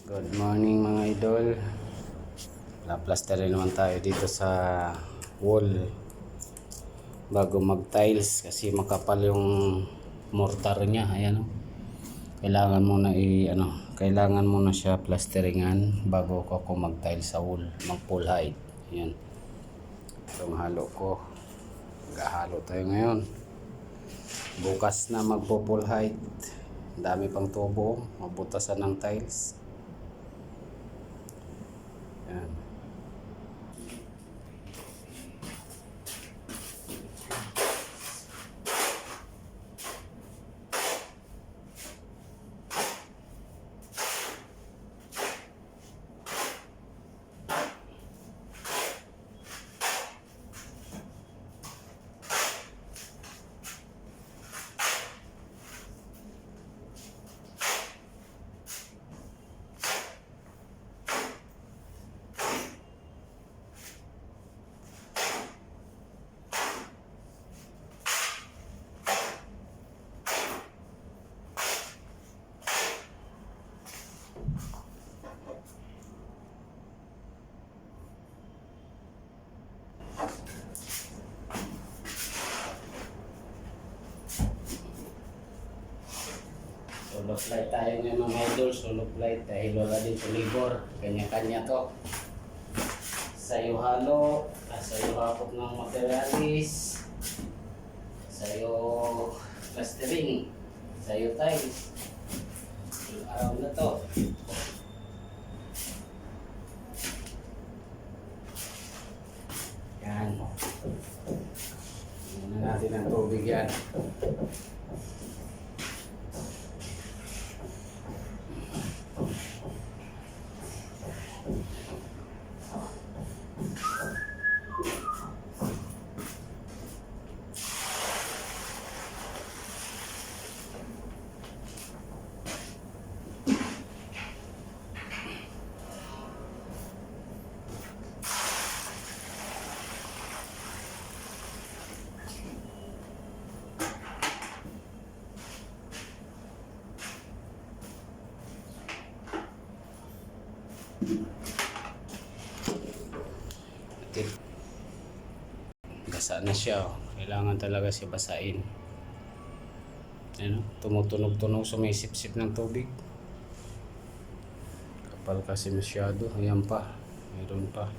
Good morning mga idol. Plaster rin naman tayo dito sa wall bago mag tiles kasi makapal yung mortar niya. Ayan o. Kailangan mo na kailangan mo na siya plasteringan bago ako mag tiles sa wall, mag full height. Ayan. Itong halo ko. Maghahalo tayo ngayon. Bukas na magpo full height. Dami pang tubo, mabutasan ng tiles. Yan. Solo flight tayo ngayon mga idol. Solo flight dahil wala dito libor. Kanya-kanya to. Sayo halo, sayo hapot ng materialis, sayo plastering, sayo tiles. Araw na to. Yan. Muna natin ang tubig yan. Gasa na siya. Kailangan talaga siya basain. Ano? Tumutunog-tunog, sumisip-sip ng tubig. Kapal kasi masyado. Ayan pa. Mayroon pa.